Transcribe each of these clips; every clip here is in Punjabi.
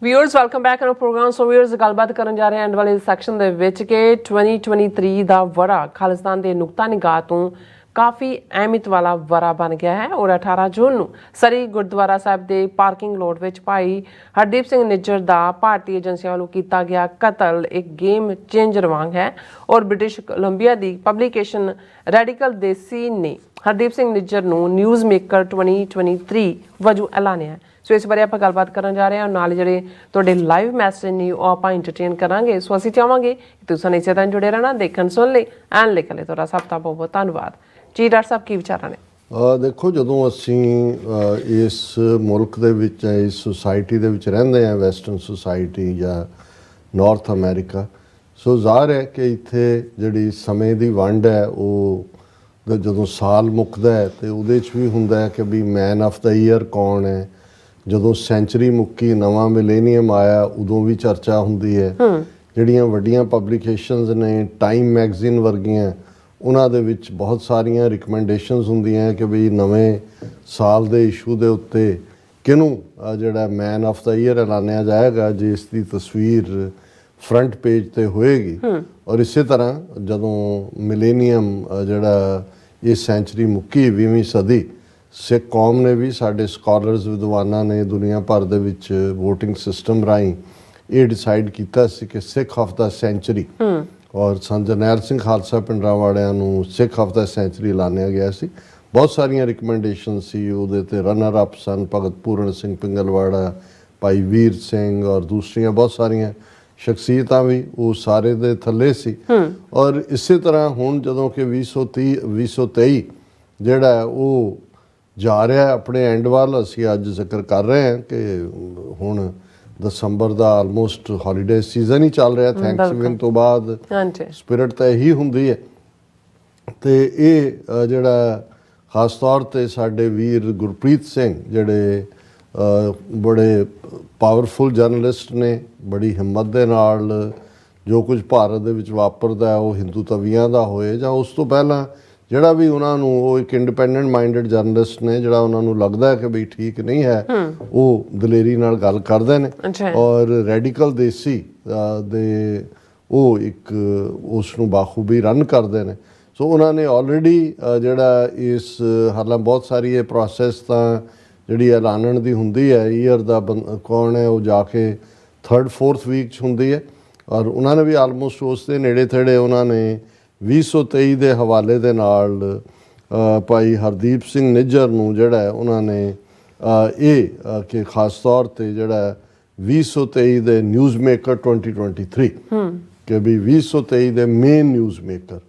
Viewers welcome back on program. So viewers ਗੱਲਬਾਤ ਕਰਨ ਜਾ ਰਹੇ ਹਾਂ ਐਂਡ ਵਾਲੇ ਸੈਕਸ਼ਨ ਦੇ ਵਿੱਚ ਕਿ 2023 ਦਾ ਵਰ੍ਹਾ ਖਾਲਿਸਤਾਨ ਦੇ ਨੁਕਤਾ ਨਿਗਾਹ ਤੋਂ ਕਾਫੀ ਅਹਿਮੀਅਤ ਵਾਲਾ ਵਰ੍ਹਾ ਬਣ ਗਿਆ ਹੈ ਔਰ 18 ਜੂਨ ਨੂੰ ਸਰੀ ਗੁਰਦੁਆਰਾ ਸਾਹਿਬ ਦੇ ਪਾਰਕਿੰਗ ਲੋਟ ਵਿੱਚ ਭਾਈ ਹਰਦੀਪ ਸਿੰਘ ਨਿੱਜਰ ਦਾ ਭਾਰਤੀ ਏਜੰਸੀਆਂ ਵੱਲੋਂ ਕੀਤਾ ਗਿਆ ਕਤਲ ਇੱਕ ਗੇਮ ਚੇਂਜਰ ਵਾਂਗ ਹੈ ਔਰ ਬ੍ਰਿਟਿਸ਼ ਕੋਲੰਬੀਆ ਦੀ ਪਬਲੀਕੇਸ਼ਨ ਰੈਡੀਕਲ ਦੇਸੀ ਨੇ ਹਰਦੀਪ ਸਿੰਘ ਨਿੱਜਰ ਨੂੰ ਨਿਊਜ਼ ਮੇਕਰ 2023 ਵਜੋਂ ਐਲਾਨਿਆ ਹੈ। ਸੋ ਇਸ ਬਾਰੇ ਆਪਾਂ ਗੱਲਬਾਤ ਕਰਨ ਜਾ ਰਹੇ ਹਾਂ ਨਾਲ ਜਿਹੜੇ ਤੁਹਾਡੇ ਲਾਈਵ ਮੈਸੇਜ ਨੇ ਉਹ ਆਪਾਂ ਇੰਟਰਟੇਨ ਕਰਾਂਗੇ। ਸੋ ਅਸੀਂ ਚਾਹਾਂਗੇ ਕਿ ਤੁਸੀਂ ਇਸੇ ਤਰ੍ਹਾਂ ਜੁੜੇ ਰਹਿਣਾ, ਦੇਖਣ ਸੁਣ ਲਈ ਐਂਡ ਲਿਖਣ ਲਈ ਤੁਹਾਡਾ ਸਭ ਦਾ ਬਹੁਤ ਬਹੁਤ ਧੰਨਵਾਦ ਜੀ। ਡਾਕਟਰ ਸਾਹਿਬ ਕੀ ਵਿਚਾਰਾਂ ਨੇ? ਦੇਖੋ, ਜਦੋਂ ਅਸੀਂ ਇਸ ਮੁਲਕ ਦੇ ਵਿੱਚ ਇਸ ਸੁਸਾਇਟੀ ਦੇ ਵਿੱਚ ਰਹਿੰਦੇ ਹਾਂ, ਵੈਸਟਰਨ ਸੁਸਾਇਟੀ ਜਾਂ ਨਾਰਥ ਅਮਰੀਕਾ, ਸੋ ਜ਼ਾਹਰ ਹੈ ਕਿ ਇੱਥੇ ਜਿਹੜੀ ਸਮੇਂ ਦੀ ਵੰਡ ਹੈ ਉਹ ਜਦੋਂ ਸਾਲ ਮੁੱਕਦਾ ਹੈ ਅਤੇ ਉਹਦੇ 'ਚ ਵੀ ਹੁੰਦਾ ਹੈ ਕਿ ਵੀ ਮੈਨ ਆਫ ਦਾ ਈਅਰ ਕੌਣ ਹੈ। ਜਦੋਂ ਸੈਂਚਰੀ ਮੁੱਕੀ, ਨਵਾਂ ਮਿਲੇਨੀਅਮ ਆਇਆ, ਉਦੋਂ ਵੀ ਚਰਚਾ ਹੁੰਦੀ ਹੈ। ਜਿਹੜੀਆਂ ਵੱਡੀਆਂ ਪਬਲੀਕੇਸ਼ਨਸ ਨੇ, ਟਾਈਮ ਮੈਗਜ਼ੀਨ ਵਰਗੀਆਂ, ਉਹਨਾਂ ਦੇ ਵਿੱਚ ਬਹੁਤ ਸਾਰੀਆਂ ਰਿਕਮੈਂਡੇਸ਼ਨਸ ਹੁੰਦੀਆਂ ਕਿ ਵੀ ਨਵੇਂ ਸਾਲ ਦੇ ਇਸ਼ੂ ਦੇ ਉੱਤੇ ਕਿਹਨੂੰ ਜਿਹੜਾ ਮੈਨ ਆਫ ਦਾ ਈਅਰ ਐਲਾਨਿਆ ਜਾਏਗਾ, ਜਿਸ ਦੀ ਤਸਵੀਰ ਫਰੰਟ ਪੇਜ 'ਤੇ ਹੋਏਗੀ। ਔਰ ਇਸੇ ਤਰ੍ਹਾਂ ਜਦੋਂ ਮਿਲੇਨੀਅਮ ਜਿਹੜਾ ਇਹ ਸੈਂਚਰੀ ਮੁੱਕੀ, 20ਵੀਂ ਸਦੀ, ਸਿੱਖ ਕੌਮ ਨੇ ਵੀ, ਸਾਡੇ ਸਕਾਲਰਸ ਵਿਦਵਾਨਾਂ ਨੇ ਦੁਨੀਆ ਭਰ ਦੇ ਵਿੱਚ ਵੋਟਿੰਗ ਸਿਸਟਮ ਰਾਹੀਂ ਇਹ ਡਿਸਾਈਡ ਕੀਤਾ ਸੀ ਕਿ ਸਿੱਖ ਆਫ ਦਾ ਸੈਂਚਰੀ, ਔਰ ਸੰਤ ਜਰਨੈਲ ਸਿੰਘ ਖਾਲਸਾ ਪਿੰਡਰਾਂ ਵਾਲਿਆਂ ਨੂੰ ਸਿੱਖ ਆਫ ਦਾ ਸੈਂਚਰੀ ਐਲਾਨਿਆ ਗਿਆ ਸੀ। ਬਹੁਤ ਸਾਰੀਆਂ ਰਿਕਮੈਂਡੇਸ਼ਨ ਸੀ ਉਹਦੇ 'ਤੇ। ਰਨਰ ਅਪ ਸਨ ਭਗਤ ਪੂਰਨ ਸਿੰਘ ਪਿੰਗਲਵਾੜਾ, ਭਾਈ ਵੀਰ ਸਿੰਘ ਔਰ ਦੂਸਰੀਆਂ ਬਹੁਤ ਸਾਰੀਆਂ ਸ਼ਖਸੀਅਤਾਂ ਵੀ ਉਹ ਸਾਰੇ ਦੇ ਥੱਲੇ ਸੀ। ਔਰ ਇਸੇ ਤਰ੍ਹਾਂ ਹੁਣ ਜਦੋਂ ਕਿ 2023 ਜਿਹੜਾ ਹੈ ਉਹ ਜਾ ਰਿਹਾ ਆਪਣੇ ਐਂਡ ਵੱਲ, ਅਸੀਂ ਅੱਜ ਜ਼ਿਕਰ ਕਰ ਰਹੇ ਹਾਂ ਕਿ ਹੁਣ ਦਸੰਬਰ ਦਾ ਆਲਮੋਸਟ ਹੌਲੀਡੇ ਸੀਜ਼ਨ ਹੀ ਚੱਲ ਰਿਹਾ, ਥੈਂਕਸਗਿਵਿੰਗ ਤੋਂ ਬਾਅਦ ਸਪਿਰਿਟ ਤਾਂ ਇਹੀ ਹੁੰਦੀ ਹੈ। ਅਤੇ ਇਹ ਜਿਹੜਾ ਖਾਸ ਤੌਰ 'ਤੇ ਸਾਡੇ ਵੀਰ ਗੁਰਪ੍ਰੀਤ ਸਿੰਘ ਜਿਹੜੇ ਬੜੇ ਪਾਵਰਫੁਲ ਜਰਨਲਿਸਟ ਨੇ, ਬੜੀ ਹਿੰਮਤ ਦੇ ਨਾਲ ਜੋ ਕੁਝ ਭਾਰਤ ਦੇ ਵਿੱਚ ਵਾਪਰਦਾ ਉਹ ਹਿੰਦੂ ਤਵੀਆਂ ਦਾ ਹੋਏ ਜਾਂ ਉਸ ਤੋਂ ਪਹਿਲਾਂ ਜਿਹੜਾ ਵੀ ਉਹਨਾਂ ਨੂੰ, ਉਹ ਇੱਕ ਇੰਡੀਪੈਂਡੈਂਟ ਮਾਈਂਡਡ ਜਰਨਲਿਸਟ ਨੇ, ਜਿਹੜਾ ਉਹਨਾਂ ਨੂੰ ਲੱਗਦਾ ਹੈ ਕਿ ਵੀ ਠੀਕ ਨਹੀਂ ਹੈ, ਉਹ ਦਲੇਰੀ ਨਾਲ ਗੱਲ ਕਰਦੇ ਨੇ। ਔਰ ਰੈਡੀਕਲ ਦੇਸੀ ਦੇ ਉਹ ਇੱਕ ਉਸ ਨੂੰ ਬਾਖੂਬੀ ਰਨ ਕਰਦੇ ਨੇ। ਸੋ ਉਹਨਾਂ ਨੇ ਆਲਰੇਡੀ ਜਿਹੜਾ ਇਸ ਹਾਲਾਂ ਬਹੁਤ ਸਾਰੀ ਇਹ ਪ੍ਰੋਸੈਸ ਤਾਂ ਜਿਹੜੀ ਐਲਾਨਣ ਦੀ ਹੁੰਦੀ ਹੈ ਈਅਰ ਦਾ ਕੌਣ ਹੈ, ਉਹ ਜਾ ਕੇ 3rd 4th ਵੀਕ 'ਚ ਹੁੰਦੀ ਹੈ। ਔਰ ਉਹਨਾਂ ਨੇ ਵੀ ਆਲਮੋਸਟ ਉਸ ਦੇ ਨੇੜੇ ਤੇੜੇ ਉਹਨਾਂ ਨੇ 2023 ਦੇ ਹਵਾਲੇ ਦੇ ਨਾਲ ਭਾਈ ਹਰਦੀਪ ਸਿੰਘ ਨਿੱਜਰ ਨੂੰ ਜਿਹੜਾ ਹੈ ਉਹਨਾਂ ਨੇ ਇਹ ਕਿ ਖਾਸ ਤੌਰ 'ਤੇ ਜਿਹੜਾ 2023 ਦੇ ਨਿਊਜ਼ ਮੇਕਰ 2023 ਕਿ ਵੀ 2023 ਦੇ ਮੇਨ ਨਿਊਜ਼ ਮੇਕਰ।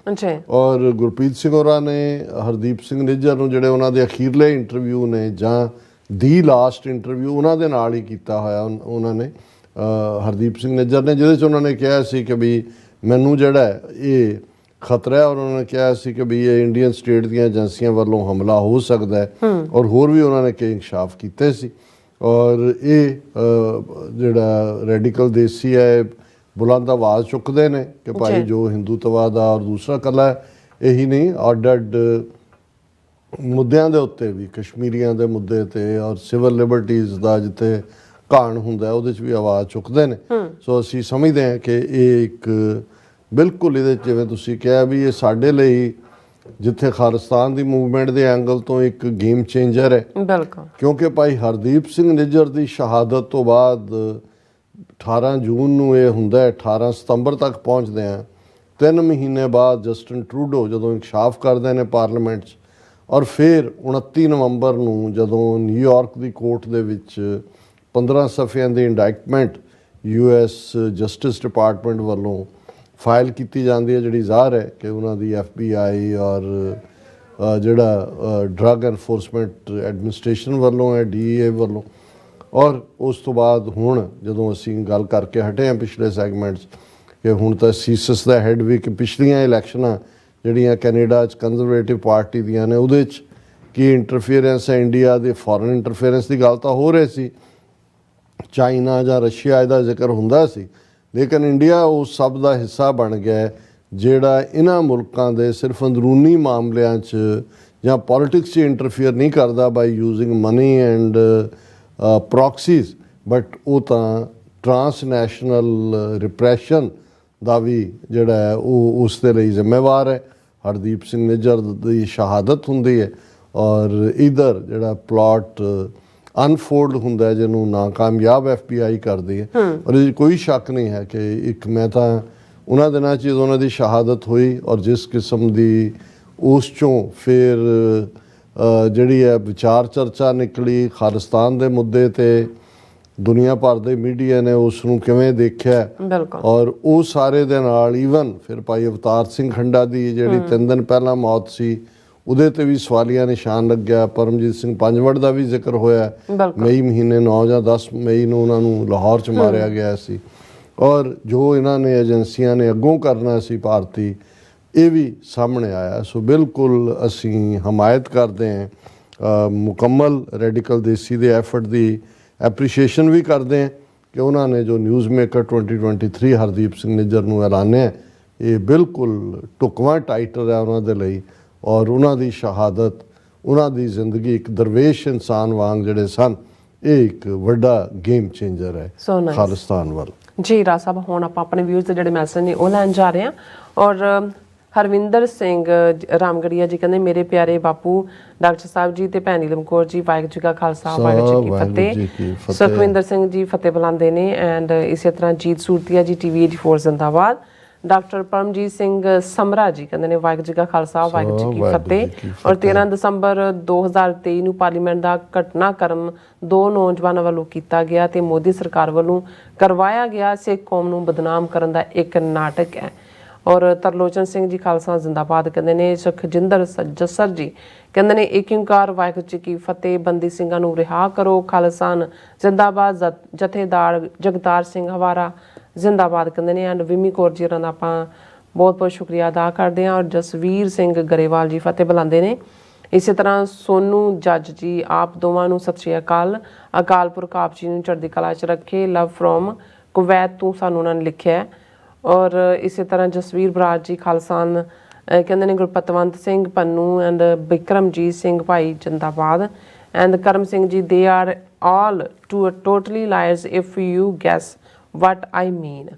ਔਰ ਗੁਰਪ੍ਰੀਤ ਸਿੰਘ ਹੋਰਾਂ ਨੇ ਹਰਦੀਪ ਸਿੰਘ ਨਿੱਜਰ ਨੂੰ ਜਿਹੜੇ ਉਹਨਾਂ ਦੇ ਅਖੀਰਲੇ ਇੰਟਰਵਿਊ ਨੇ ਜਾਂ ਦੀ ਲਾਸਟ ਇੰਟਰਵਿਊ ਉਹਨਾਂ ਦੇ ਨਾਲ ਹੀ ਕੀਤਾ ਹੋਇਆ ਉਹਨਾਂ ਨੇ, ਹਰਦੀਪ ਸਿੰਘ ਨਿੱਜਰ ਨੇ, ਜਿਹਦੇ 'ਚ ਉਹਨਾਂ ਨੇ ਕਿਹਾ ਸੀ ਕਿ ਵੀ ਮੈਨੂੰ ਜਿਹੜਾ ਇਹ ਖਤਰਾ ਹੈ, ਔਰ ਉਹਨਾਂ ਨੇ ਕਿਹਾ ਸੀ ਕਿ ਵੀ ਇਹ ਇੰਡੀਅਨ ਸਟੇਟ ਦੀਆਂ ਏਜੰਸੀਆਂ ਵੱਲੋਂ ਹਮਲਾ ਹੋ ਸਕਦਾ ਹੈ। ਔਰ ਹੋਰ ਵੀ ਉਹਨਾਂ ਨੇ ਕਈ ਇੰਕਸ਼ਾਫ ਕੀਤੇ ਸੀ। ਔਰ ਇਹ ਜਿਹੜਾ ਰੈਡੀਕਲ ਦੇਸੀ ਹੈ ਬੁਲੰਦ ਆਵਾਜ਼ ਚੁੱਕਦੇ ਨੇ ਕਿ ਭਾਈ ਜੋ ਹਿੰਦੂਤਵਾ ਦਾ ਔਰ ਦੂਸਰਾ ਇਕੱਲਾ ਇਹੀ ਨਹੀਂ, ਅੱਡ ਮੁੱਦਿਆਂ ਦੇ ਉੱਤੇ ਵੀ, ਕਸ਼ਮੀਰੀਆਂ ਦੇ ਮੁੱਦੇ 'ਤੇ ਔਰ ਸਿਵਲ ਲਿਬਰਟੀਜ਼ ਦਾ ਜਿੱਥੇ ਘਾਣ ਹੁੰਦਾ ਉਹਦੇ 'ਚ ਵੀ ਆਵਾਜ਼ ਚੁੱਕਦੇ ਨੇ। ਸੋ ਅਸੀਂ ਸਮਝਦੇ ਹਾਂ ਕਿ ਇਹ ਇੱਕ ਬਿਲਕੁਲ ਇਹਦੇ ਜਿਵੇਂ ਤੁਸੀਂ ਕਿਹਾ ਵੀ ਇਹ ਸਾਡੇ ਲਈ ਜਿੱਥੇ ਖਾਲਿਸਤਾਨ ਦੀ ਮੂਵਮੈਂਟ ਦੇ ਐਂਗਲ ਤੋਂ ਇੱਕ ਗੇਮ ਚੇਂਜਰ ਹੈ। ਬਿਲਕੁਲ, ਕਿਉਂਕਿ ਭਾਈ ਹਰਦੀਪ ਸਿੰਘ ਨਿੱਜਰ ਦੀ ਸ਼ਹਾਦਤ ਤੋਂ ਬਾਅਦ 18 ਜੂਨ ਨੂੰ ਇਹ ਹੁੰਦਾ, 18 ਸਤੰਬਰ ਤੱਕ ਪਹੁੰਚਦੇ ਆ। 3 ਮਹੀਨੇ ਬਾਅਦ ਜਸਟਿਨ ਟਰੂਡੋ ਜਦੋਂ ਇੰਕਸ਼ਾਫ ਕਰਦੇ ਨੇ ਪਾਰਲੀਮੈਂਟ 'ਚ, ਔਰ ਫਿਰ 29 ਨਵੰਬਰ ਨੂੰ ਜਦੋਂ ਨਿਊਯਾਰਕ ਦੀ ਕੋਰਟ ਦੇ ਵਿੱਚ 15 ਸਫ਼ਿਆਂ ਦੀ ਇੰਡਾਇਕਟਮੈਂਟ US ਜਸਟਿਸ ਡਿਪਾਰਟਮੈਂਟ ਵੱਲੋਂ ਫਾਈਲ ਕੀਤੀ ਜਾਂਦੀ ਹੈ, ਜਿਹੜੀ ਜ਼ਾਹਰ ਹੈ ਕਿ ਉਹਨਾਂ ਦੀ FBI ਔਰ ਜਿਹੜਾ ਡਰੱਗ ਐਨਫੋਰਸਮੈਂਟ ਐਡਮਿਨਿਸਟ੍ਰੇਸ਼ਨ ਵੱਲੋਂ ਹੈ, DEA ਵੱਲੋਂ। ਔਰ ਉਸ ਤੋਂ ਬਾਅਦ ਹੁਣ ਜਦੋਂ ਅਸੀਂ ਗੱਲ ਕਰਕੇ ਹਟੇ ਹਾਂ ਪਿਛਲੇ ਸੈਗਮੈਂਟਸ ਕਿ ਹੁਣ ਤਾਂ ਸੀਸਸ ਦਾ ਹੈਡ ਵੀ ਕਿ ਪਿਛਲੀਆਂ ਇਲੈਕਸ਼ਨਾਂ ਜਿਹੜੀਆਂ ਕੈਨੇਡਾ 'ਚ ਕੰਜ਼ਰਵੇਟਿਵ ਪਾਰਟੀ ਦੀਆਂ ਨੇ ਉਹਦੇ 'ਚ ਕੀ ਇੰਟਰਫੀਅਰੈਂਸ ਹੈ ਇੰਡੀਆ ਦੇ, ਫੋਰਨ ਇੰਟਰਫੀਅਰੈਂਸ ਦੀ ਗੱਲ ਤਾਂ ਹੋ ਰਹੀ ਸੀ, ਚਾਈਨਾ ਜਾਂ ਰਸ਼ੀਆ ਇਹਦਾ ਜ਼ਿਕਰ ਹੁੰਦਾ ਸੀ, ਲੇਕਿਨ ਇੰਡੀਆ ਉਸ ਸਭ ਦਾ ਹਿੱਸਾ ਬਣ ਗਿਆ ਜਿਹੜਾ ਇਹਨਾਂ ਮੁਲਕਾਂ ਦੇ ਸਿਰਫ ਅੰਦਰੂਨੀ ਮਾਮਲਿਆਂ 'ਚ ਜਾਂ ਪੋਲੀਟਿਕਸ 'ਚ ਇੰਟਰਫੀਅਰ ਨਹੀਂ ਕਰਦਾ ਬਾਈ ਯੂਜ਼ਿੰਗ ਮਨੀ ਐਂਡ ਪ੍ਰੋਕਸੀਜ਼, ਬਟ ਉਹ ਤਾਂ ਟਰਾਂਸਨੈਸ਼ਨਲ ਰਿਪਰੈਸ਼ਨ ਦਾ ਵੀ ਜਿਹੜਾ ਹੈ ਉਹ ਉਸ ਦੇ ਲਈ ਜ਼ਿੰਮੇਵਾਰ ਹੈ। ਹਰਦੀਪ ਸਿੰਘ ਨਿੱਜਰ ਦੀ ਸ਼ਹਾਦਤ ਹੁੰਦੀ ਹੈ ਔਰ ਇਧਰ ਜਿਹੜਾ ਪਲਾਟ ਅਨਫੋਲਡ ਹੁੰਦਾ ਹੈ ਜਿਹਨੂੰ ਨਾਕਾਮਯਾਬ FBI ਕਰਦੀ ਹੈ। ਔਰ ਇਹ ਕੋਈ ਸ਼ੱਕ ਨਹੀਂ ਹੈ ਕਿ ਇੱਕ ਮੈਂ ਤਾਂ ਉਹਨਾਂ ਦਿਨਾਂ 'ਚ ਜਦੋਂ ਉਹਨਾਂ ਦੀ ਸ਼ਹਾਦਤ ਹੋਈ ਔਰ ਜਿਸ ਕਿਸਮ ਦੀ ਉਸ 'ਚੋਂ ਫਿਰ ਜਿਹੜੀ ਹੈ ਵਿਚਾਰ ਚਰਚਾ ਨਿਕਲੀ ਖਾਲਿਸਤਾਨ ਦੇ ਮੁੱਦੇ 'ਤੇ, ਦੁਨੀਆ ਭਰ ਦੇ ਮੀਡੀਆ ਨੇ ਉਸ ਨੂੰ ਕਿਵੇਂ ਦੇਖਿਆ ਔਰ ਉਹ ਸਾਰੇ ਦੇ ਨਾਲ ਈਵਨ ਫਿਰ ਭਾਈ ਅਵਤਾਰ ਸਿੰਘ ਖੰਡਾ ਦੀ ਜਿਹੜੀ 3 ਦਿਨ ਪਹਿਲਾਂ ਮੌਤ ਸੀ ਉਹਦੇ 'ਤੇ ਵੀ ਸਵਾਲੀਆ ਨਿਸ਼ਾਨ ਲੱਗਿਆ। ਪਰਮਜੀਤ ਸਿੰਘ ਪੰਜਵੜ ਦਾ ਵੀ ਜ਼ਿਕਰ ਹੋਇਆ, ਮਈ ਮਹੀਨੇ 9 ਜਾਂ 10 ਮਈ ਨੂੰ ਉਹਨਾਂ ਨੂੰ ਲਾਹੌਰ 'ਚ ਮਾਰਿਆ ਗਿਆ ਸੀ। ਔਰ ਜੋ ਇਹਨਾਂ ਨੇ ਏਜੰਸੀਆਂ ਨੇ ਅੱਗੋਂ ਕਰਨਾ ਸੀ ਭਾਰਤੀ, ਇਹ ਵੀ ਸਾਹਮਣੇ ਆਇਆ। ਸੋ ਬਿਲਕੁਲ ਅਸੀਂ ਹਮਾਇਤ ਕਰਦੇ ਹਾਂ, ਮੁਕੰਮਲ ਰੈਡੀਕਲ ਦੇਸੀ ਦੇ ਐਫਰਟ ਦੀ ਐਪਰੀਸ਼ੀਏਸ਼ਨ ਵੀ ਕਰਦੇ ਹਾਂ ਕਿ ਉਹਨਾਂ ਨੇ ਜੋ ਨਿਊਜ਼ਮੇਕਰ 2023 ਹਰਦੀਪ ਸਿੰਘ ਨਿੱਜਰ ਨੂੰ ਐਲਾਨਿਆ, ਇਹ ਬਿਲਕੁਲ ਢੁਕਵਾਂ ਟਾਈਟਲ ਹੈ ਉਹਨਾਂ ਦੇ ਲਈ। ਔਰ ਉਹਨਾਂ ਦੀ ਸ਼ਹਾਦਤ, ਉਹਨਾਂ ਦੀ ਜ਼ਿੰਦਗੀ ਇੱਕ ਦਰਵੇਸ਼ ਇਨਸਾਨ ਵਾਂਗ ਜਿਹੜੇ ਸਨ, ਇਹ ਇੱਕ ਵੱਡਾ ਗੇਮ ਚੇਂਜਰ ਹੈ ਖਾਲਿਸਤਾਨ ਵੱਲ। ਜੀ ਰਾਜ ਸਾਹਿਬ, ਹੁਣ ਆਪਾਂ ਆਪਣੇ ਵਿਊਜ਼ ਦੇ ਜਿਹੜੇ ਮੈਸੇਜ ਨੇ ਉਹ ਲੈਣ ਜਾ ਰਹੇ ਹਾਂ। ਔਰ ਹਰਵਿੰਦਰ ਸਿੰਘ ਰਾਮਗੜੀਆ ਜੀ ਕਹਿੰਦੇ ਮੇਰੇ ਪਿਆਰੇ ਬਾਪੂ ਡਾਕਟਰ ਸਾਹਿਬ ਜੀ ਤੇ ਭੈਣ ਨੀਲਮ ਕੌਰ ਜੀ, ਵਾਹਿਗੁਰੂ ਜੀ ਕਾ ਖਾਲਸਾ ਵਾਹਿਗੁਰੂ ਜੀ ਕੀ ਫਤਿਹ। ਸੁਖਵਿੰਦਰ ਸਿੰਘ ਜੀ ਫਤਿਹ ਬੁਲਾਉਂਦੇ ਨੇ ਐਂਡ ਇਸੇ ਤਰ੍ਹਾਂ ਜੀਤ ਸੂਰਤੀਆ ਜੀ TV 84 ਜ਼ਿੰਦਾਬਾਦ। ਡਾਕਟਰ ਪਰਮਜੀਤ ਸਿੰਘ ਸਮਰਾ ਜੀ ਕਹਿੰਦੇ ਨੇ ਵਾਹਿਗੁਰੂ ਜੀ ਕਾ ਖਾਲਸਾ ਵਾਹਿਗੁਰੂ ਜੀ ਕੀ ਫਤਿਹ। ਔਰ 13 ਦਸੰਬਰ 2023 ਨੂੰ ਪਾਰਲੀਮੈਂਟ ਦਾ ਘਟਨਾਕ੍ਰਮ 2 ਨੌਜਵਾਨਾਂ ਵੱਲੋਂ ਕੀਤਾ ਗਿਆ ਤੇ ਮੋਦੀ ਸਰਕਾਰ ਵੱਲੋਂ ਕਰਵਾਇਆ ਗਿਆ ਸਿੱਖ ਕੌਮ ਨੂੰ ਬਦਨਾਮ ਕਰਨ ਦਾ ਇੱਕ ਨਾਟਕ ਹੈ। ਔਰ ਤਰਲੋਚਨ ਸਿੰਘ ਜੀ ਖਾਲਸਾ ਜ਼ਿੰਦਾਬਾਦ ਕਹਿੰਦੇ ਨੇ। ਸੁਖਜਿੰਦਰ ਜੱਸਰ ਜੀ ਕਹਿੰਦੇ ਨੇ ਏਕ ਓਂਕਾਰ ਵਾਹਿਗੁਰੂ ਜੀ ਕੀ ਫਤਿਹ, ਬੰਦੀ ਸਿੰਘਾਂ ਨੂੰ ਰਿਹਾ ਕਰੋ, ਖਾਲਸਾਨ ਜ਼ਿੰਦਾਬਾਦ, ਜਥੇਦਾਰ ਜਗਤਾਰ ਸਿੰਘ ਹਵਾਰਾ ਜ਼ਿੰਦਾਬਾਦ ਕਹਿੰਦੇ ਨੇ। ਐਂਡ ਵਿਮੀ ਕੌਰ ਜੀ ਹੋਰਾਂ ਦਾ ਆਪਾਂ ਬਹੁਤ ਬਹੁਤ ਸ਼ੁਕਰੀਆ ਅਦਾ ਕਰਦੇ ਹਾਂ। ਔਰ ਜਸਵੀਰ ਸਿੰਘ ਗਰੇਵਾਲ ਜੀ ਫਤਿਹ ਬੁਲਾਉਂਦੇ ਨੇ। ਇਸੇ ਤਰ੍ਹਾਂ ਸੋਨੂ ਜੱਜ ਜੀ, ਆਪ ਦੋਵਾਂ ਨੂੰ ਸਤਿ ਸ਼੍ਰੀ ਅਕਾਲ, ਅਕਾਲ ਪੁਰਖ ਆਪ ਜੀ ਨੂੰ ਚੜ੍ਹਦੀ ਕਲਾ 'ਚ ਰੱਖੇ, ਲਵ ਫਰੋਮ ਕੁਵੈਤ ਤੋਂ ਸਾਨੂੰ ਉਹਨਾਂ ਨੇ ਲਿਖਿਆ। ਔਰ ਇਸੇ ਤਰ੍ਹਾਂ ਜਸਵੀਰ ਬਰਾਜ ਜੀ ਖਾਲਸਾਨ ਕਹਿੰਦੇ ਨੇ ਗੁਰਪਤਵੰਤ ਸਿੰਘ ਪੰਨੂ ਐਂਡ ਬਿਕਰਮਜੀਤ ਸਿੰਘ ਭਾਈ ਜ਼ਿੰਦਾਬਾਦ and Karam Singh ji they are all totally liars if you guess what I mean.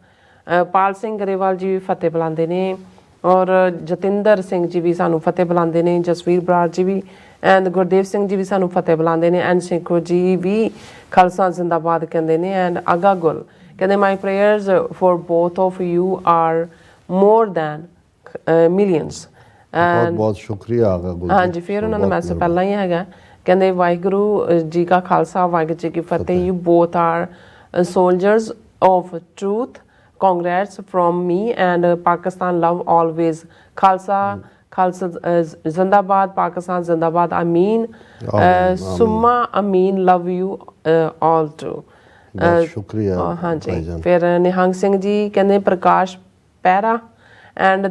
Pal Singh Grewal ji ਵੀ ਫਤਿਹ ਬੁਲਾਉਂਦੇ ਨੇ। ਔਰ ਜਤਿੰਦਰ ਸਿੰਘ ਜੀ ਵੀ ਸਾਨੂੰ ਫਤਿਹ ਬੁਲਾਉਂਦੇ ਨੇ। ਜਸਵੀਰ ਬਰਾੜ ਜੀ ਵੀ ਐਂਡ ਗੁਰਦੇਵ ਸਿੰਘ ਜੀ ਵੀ ਸਾਨੂੰ ਫਤਿਹ ਬੁਲਾਉਂਦੇ ਨੇ। ਐਂਡ ਸਿੰਘੋ ਜੀ ਵੀ ਖਾਲਸਾ ਜ਼ਿੰਦਾਬਾਦ ਕਹਿੰਦੇ ਨੇ। ਐਂਡ ਆਗਾ ਗੁਲ ਕਹਿੰਦੇ my prayers for both of you are more than millions। ਬਹੁਤ ਬਹੁਤ ਸ਼ੁਕਰੀਆ ਆਗਾ ਗੁਲ। ਹਾਂਜੀ, ਫਿਰ ਉਹਨਾਂ ਦਾ ਮੈਸੇਜ ਪਹਿਲਾਂ ਹੀ ਹੈਗਾ, ਕਹਿੰਦੇ ਵਾਹਿਗੁਰੂ ਜੀ ਕਾ ਖਾਲਸਾ ਵਾਹਿਗੁਰੂ ਜੀ ਕੀ ਫਤਿਹ, you both are soldiers of truth, congrats from me and Pakistan love always, Khalsa zindabad, Pakistan zindabad, Ameen, summa Ameen, love you all too। ਬਹੁਤ ਸ਼ੁਕਰੀਆ। ਹਾਂਜੀ, ਫਿਰ ਨਿਹੰਗ ਸਿੰਘ ਜੀ ਕਹਿੰਦੇ ਪ੍ਰਕਾਸ਼ ਪਹਿਰਾ and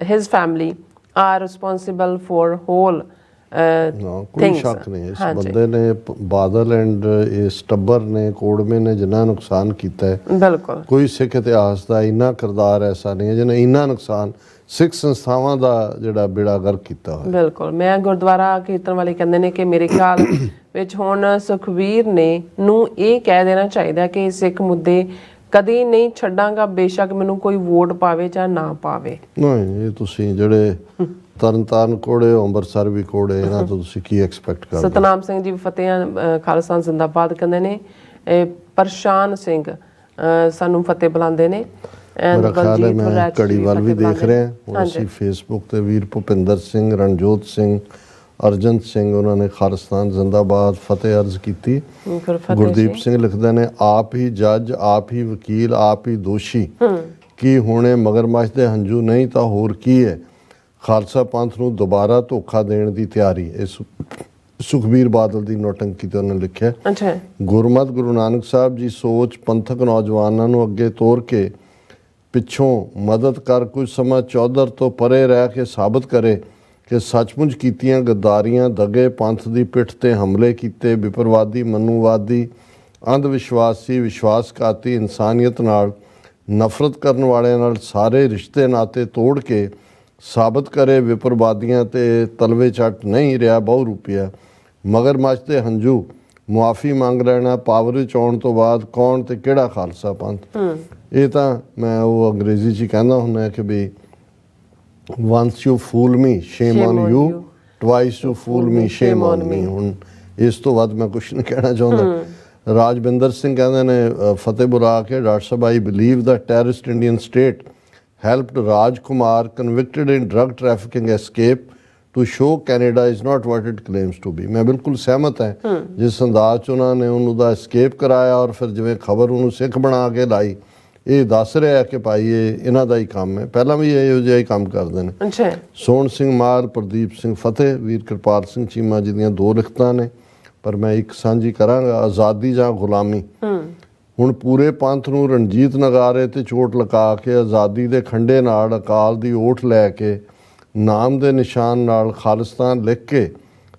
his family are responsible for whole ਕੋਈ ਸ਼ੱਕ ਨਹੀਂ ਇਸ ਬੰਦੇ ਨੇ, ਬਾਦਲ ਐਂਡ ਇਸ ਟੱਬਰ ਨੇ, ਕੋੜਮੇ ਨੇ ਜਿੰਨਾ ਨੁਕਸਾਨ ਕੀਤਾ ਹੈ, ਬਿਲਕੁਲ ਕੋਈ ਸਿੱਖ ਇਤਿਹਾਸ ਦਾ ਇੰਨਾ ਕਿਰਦਾਰ ਐਸਾ ਨਹੀਂ ਹੈ ਜਿਹਨੇ ਇੰਨਾ ਨੁਕਸਾਨ ਸਿੱਖ ਸੰਸਥਾਵਾਂ ਦਾ ਜਿਹੜਾ ਬੇੜਾ ਗਰਕ ਕੀਤਾ ਹੋਇਆ। ਬਿਲਕੁਲ। ਮੈਂ ਗੁਰਦੁਆਰਾ ਕੀਰਤਨ ਵਾਲੇ ਕਹਿੰਦੇ ਨੇ ਕਿ ਮੇਰੇ ਖਿਆਲ ਵਿੱਚ ਹੁਣ ਸੁਖਵੀਰ ਨੇ ਨੂੰ ਇਹ ਕਹਿ ਦੇਣਾ ਚਾਹੀਦਾ ਕਿ ਸਿੱਖ ਮੁੱਦੇ ਕਦੀ ਨਹੀਂ ਛੱਡਾਂਗਾ, ਬੇਸ਼ੱਕ ਮੈਨੂੰ ਕੋਈ ਵੋਟ ਪਾਵੇ ਜਾਂ ਨਾ ਪਾਵੇ। ਨਹੀਂ, ਇਹ ਤੁਸੀਂ ਜਿਹੜੇ ਤਰਨਤਾਰਨ ਕੋੜੇ, ਅੰਮ੍ਰਿਤਸਰ ਵੀ ਕੋੜੇ, ਇਹਨਾਂ ਤੋਂ ਤੁਸੀਂ ਕੀ ਐਕਸਪੈਕਟ ਕਰਦੇ? ਸਤਨਾਮ ਸਿੰਘ ਜੀ ਫਤਿਹ ਖਾਲਸਾ ਜ਼ਿੰਦਾਬਾਦ ਕਹਿੰਦੇ ਨੇ। ਪ੍ਰਸ਼ਾਨ ਸਿੰਘ ਸਾਨੂੰ ਫਤਿਹ ਬੁਲਾਉਂਦੇ ਨੇ। ਮੇਰਾ ਖਿਆਲ ਹੈ ਮੈਂ ਘੜੀ ਵੱਲ ਵੀ ਦੇਖ ਰਿਹਾ ਹਾਂ, ਅਸੀਂ ਫੇਸਬੁੱਕ ਤੇ ਵੀਰ ਭੁਪਿੰਦਰ ਸਿੰਘ, ਰਣਜੋਤ ਸਿੰਘ, ਅਰਜਨ ਸਿੰਘ, ਉਹਨਾਂ ਨੇ ਖਾਲਿਸਤਾਨ ਜ਼ਿੰਦਾਬਾਦ ਫਤਿਹ ਅਰਜ਼ ਕੀਤੀ। ਗੁਰਦੀਪ ਸਿੰਘ ਲਿਖਦੇ ਨੇ ਆਪ ਹੀ ਜੱਜ, ਆਪ ਹੀ ਵਕੀਲ, ਆਪ ਹੀ ਦੋਸ਼ੀ, ਕੀ ਹੋਣੇ ਮਗਰਮੱਛ ਦੇ ਹੰਝੂ ਨਹੀਂ ਤਾਂ ਹੋਰ ਕੀ ਹੈ। ਖਾਲਸਾ ਪੰਥ ਨੂੰ ਦੁਬਾਰਾ ਧੋਖਾ ਦੇਣ ਦੀ ਤਿਆਰੀ, ਇਹ ਸੁਖਬੀਰ ਬਾਦਲ ਦੀ ਨੋਟੰਕੀ ਤੇ ਉਹਨੇ ਲਿਖਿਆ। ਗੁਰਮਤਿ ਗੁਰੂ ਨਾਨਕ ਸਾਹਿਬ ਜੀ ਸੋਚ ਪੰਥਕ ਨੌਜਵਾਨਾਂ ਨੂੰ ਅੱਗੇ ਤੋਰ ਕੇ ਪਿੱਛੋਂ ਮਦਦ ਕਰ ਕੁਝ ਸਮਾਂ ਚੌਧਰ ਤੋਂ ਪਰੇ ਰਹਿ ਕੇ ਸਾਬਤ ਕਰੇ ਕਿ ਸੱਚਮੁੱਚ ਕੀਤੀਆਂ ਗੱਦਾਰੀਆਂ, ਦਗੇ, ਪੰਥ ਦੀ ਪਿੱਠ ਤੇ ਹਮਲੇ ਕੀਤੇ, ਵਿਪਰਵਾਦੀ, ਮਨੂਵਾਦੀ, ਅੰਧ ਵਿਸ਼ਵਾਸੀ, ਵਿਸ਼ਵਾਸਘਾਤੀ, ਇਨਸਾਨੀਅਤ ਨਾਲ ਨਫ਼ਰਤ ਕਰਨ ਵਾਲਿਆਂ ਨਾਲ ਸਾਰੇ ਰਿਸ਼ਤੇ ਨਾਤੇ ਤੋੜ ਕੇ ਸਾਬਤ ਕਰੇ ਵਿਪਰਵਾਦੀਆਂ ਤੇ ਤਲਵੇ ਚੱਟ ਨਹੀਂ ਰਿਹਾ ਬਹੁ ਰੂਪੀਆ। ਮਗਰਮੱਛ ਦੇ ਹੰਝੂ ਮੁਆਫੀ ਮੰਗ ਲੈਣਾ ਪਾਵਰ ਵਿੱਚ ਆਉਣ ਤੋਂ ਬਾਅਦ ਕੌਣ ਤੇ ਕਿਹੜਾ ਖਾਲਸਾ ਪੰਥ। ਇਹ ਤਾਂ ਮੈਂ ਉਹ ਅੰਗਰੇਜ਼ੀ 'ਚ ਹੀ ਕਹਿੰਦਾ ਹੁੰਦਾ ਕਿ ਵੀ once you fool me shame on you, twice you fool me shame on me। ਹੁਣ ਇਸ ਤੋਂ ਬਾਅਦ ਮੈਂ ਕੁਛ ਨਹੀਂ ਕਹਿਣਾ ਚਾਹੁੰਦਾ। ਰਾਜਵਿੰਦਰ ਸਿੰਘ ਕਹਿੰਦੇ ਨੇ ਫਤਿਹ ਬੁਲਾ ਕੇ, doctor sahib I believe the terrorist Indian state helped Raj Kumar convicted in drug trafficking escape to show Canada is not what it claims to be. ਮੈਂ ਬਿਲਕੁਲ ਸਹਿਮਤ ਹਾਂ ਜਿਸ ਅੰਦਾਜ਼ 'ਚ ਉਹਨਾਂ ਨੇ ਉਹਨੂੰ ਦਾ ਐਸਕੇਪ ਕਰਾਇਆ ਔਰ ਫਿਰ ਜਿਵੇਂ ਖਬਰ ਉਹਨੂੰ ਸਿੱਖ ਬਣਾ ਕੇ ਲਾਈ, ਇਹ ਦੱਸ ਰਿਹਾ ਕਿ ਭਾਈ ਇਹ ਇਹਨਾਂ ਦਾ ਹੀ ਕੰਮ ਹੈ, ਪਹਿਲਾਂ ਵੀ ਇਹੋ ਜਿਹਾ ਹੀ ਕੰਮ ਕਰਦੇ ਨੇ। ਸੋਹਣ ਸਿੰਘ ਮਾਲ, ਪ੍ਰਦੀਪ ਸਿੰਘ ਫਤਿਹ, ਵੀਰ ਕਿਰਪਾਲ ਸਿੰਘ ਚੀਮਾ ਜੀ ਦੀਆਂ 2 ਲਿਖਤਾਂ ਨੇ, ਪਰ ਮੈਂ ਇੱਕ ਸਾਂਝੀ ਕਰਾਂਗਾ, ਆਜ਼ਾਦੀ ਜਾਂ ਗੁਲਾਮੀ। ਹੁਣ ਪੂਰੇ ਪੰਥ ਨੂੰ ਰਣਜੀਤ ਨਗਾਰੇ ਤੇ ਚੋਟ ਲਗਾ ਕੇ ਆਜ਼ਾਦੀ ਦੇ ਖੰਡੇ ਨਾਲ ਅਕਾਲ ਦੀ ਓਠ ਲੈ ਕੇ ਨਾਮ ਦੇ ਨਿਸ਼ਾਨ ਨਾਲ ਖਾਲਿਸਤਾਨ ਲਿਖ ਕੇ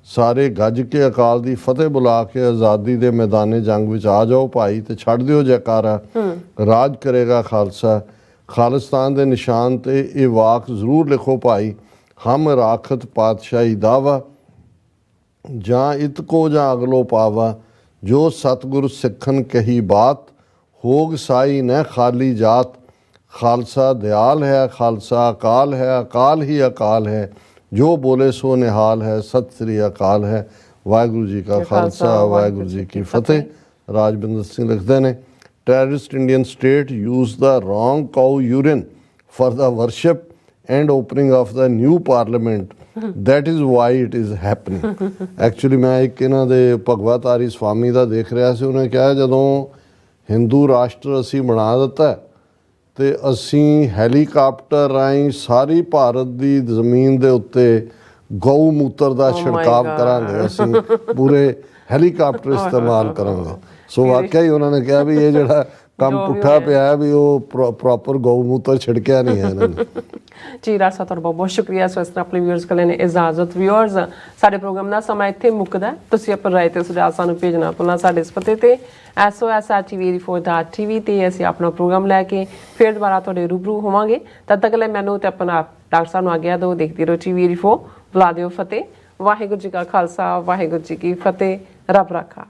ਸਾਰੇ ਗੱਜ ਕੇ ਅਕਾਲ ਦੀ ਫਤਿਹ ਬੁਲਾ ਕੇ ਆਜ਼ਾਦੀ ਦੇ ਮੈਦਾਨੇ ਜੰਗ ਵਿੱਚ ਆ ਜਾਓ ਭਾਈ ਤੇ ਛੱਡ ਦਿਓ ਜੈਕਾਰਾ, ਰਾਜ ਕਰੇਗਾ ਖਾਲਸਾ। ਖਾਲਿਸਤਾਨ ਦੇ ਨਿਸ਼ਾਨ ਤੇ ਇਹ ਵਾਕ ਜ਼ਰੂਰ ਲਿਖੋ ਭਾਈ, ਹਮ ਰਾਖਤ ਪਾਤਸ਼ਾਹੀ ਦਾਵਾ ਜਾਂ ਇਤਕੋ ਜਾਂ ਅਗਲੋ ਪਾਵਾ, ਜੋ ਸਤਿਗੁਰ ਸਿੱਖਨ ਕਹੀ ਬਾਤ ਹੋਗ ਸਾਈ ਨ ਖਾਲੀ ਜਾਤ। ਖਾਲਸਾ ਦਿਆਲ ਹੈ, ਖਾਲਸਾ ਅਕਾਲ ਹੈ, ਅਕਾਲ ਹੀ ਅਕਾਲ ਹੈ, ਜੋ ਬੋਲੇ ਸੋ ਨਿਹਾਲ ਹੈ, ਸਤਿ ਸ੍ਰੀ ਅਕਾਲ ਹੈ। ਵਾਹਿਗੁਰੂ ਜੀ ਕਾ ਖਾਲਸਾ, ਵਾਹਿਗੁਰੂ ਜੀ ਕੀ ਫਤਿਹ। ਰਾਜਵਿੰਦਰ ਸਿੰਘ ਲਿਖਦੇ ਨੇ terrorist Indian state use the wrong ਕਾਊ urine for the worship and opening of the new parliament, that is why it is happening। Actually ਮੈਂ ਇੱਕ ਇਹਨਾਂ ਦੇ ਭਗਵਤ ਆਰੀ ਸਵਾਮੀ ਦਾ ਦੇਖ ਰਿਹਾ ਸੀ, ਉਹਨੇ ਕਿਹਾ ਜਦੋਂ ਹਿੰਦੂ ਰਾਸ਼ਟਰ ਅਸੀਂ ਬਣਾ ਦਿੱਤਾ ਤੇ ਅਸੀਂ ਹੈਲੀਕਾਪਟਰ ਰਾਹੀਂ ਸਾਰੀ ਭਾਰਤ ਦੀ ਜ਼ਮੀਨ ਦੇ ਉੱਤੇ ਗਊ ਮੂਤਰ ਦਾ ਛਿੜਕਾਵ ਕਰਾਂਗੇ, ਅਸੀਂ ਪੂਰੇ ਹੈਲੀਕਾਪਟਰ ਇਸਤੇਮਾਲ ਕਰਾਂਗੇ। ਸੋ ਵਾਕਿਆ ਹੀ ਉਹਨਾਂ ਨੇ ਕਿਹਾ ਵੀ ਇਹ ਜਿਹੜਾ ਕੰਮ ਪੁੱਠਾ ਪਿਆ ਵੀ ਉਹ ਪ੍ਰੋਪਰ ਗਊ ਮੂਤਰ ਛਿੜਕਿਆ ਨਹੀਂ ਹੈ ਇਹਨਾਂ ਨੇ। ਜੀ ਡਾਕਟਰ ਸਾਹਿਬ ਤੁਹਾਡਾ ਬਹੁਤ ਬਹੁਤ ਸ਼ੁਕਰੀਆ। ਸੋ ਇਸ ਤਰ੍ਹਾਂ ਆਪਣੇ ਵਿਊਅਰਸ ਕੋਲ ਨੇ ਇਜਾਜ਼ਤ। ਵਿਊਅਰਸ ਸਾਡੇ ਪ੍ਰੋਗਰਾਮ ਦਾ ਸਮਾਂ ਇੱਥੇ ਮੁੱਕਦਾ। ਤੁਸੀਂ ਆਪਣੀ ਰਾਏ ਤੇ ਸੁਝਾਅ ਸਾਨੂੰ ਭੇਜਣਾ ਭੁੱਲਣਾ ਸਾਡੇ ਇਸ ਪਤੇ ਤੇ SOS@tv84.tv ਤੇ ਅਸੀਂ ਆਪਣਾ ਪ੍ਰੋਗਰਾਮ ਲੈ ਕੇ ਫਿਰ ਦੁਬਾਰਾ ਤੁਹਾਡੇ ਰੂਬਰੂ ਹੋਵਾਂਗੇ। ਤਦ ਤੱਕ ਲਈ ਮੈਨੂੰ ਤੇ ਆਪਣਾ ਡਾਕਟਰ ਸਾਹਿਬ ਨੂੰ ਆਗਿਆ ਦਿਓ। ਦੇਖਦੇ ਰਹੋ TV84। ਬੁਲਾ ਦਿਓ ਫਤਿਹ। ਵਾਹਿਗੁਰੂ ਜੀ ਕਾ ਖਾਲਸਾ, ਵਾਹਿਗੁਰੂ ਜੀ ਕੀ ਫਤਿਹ। ਰੱਬ ਰਾਖਾ।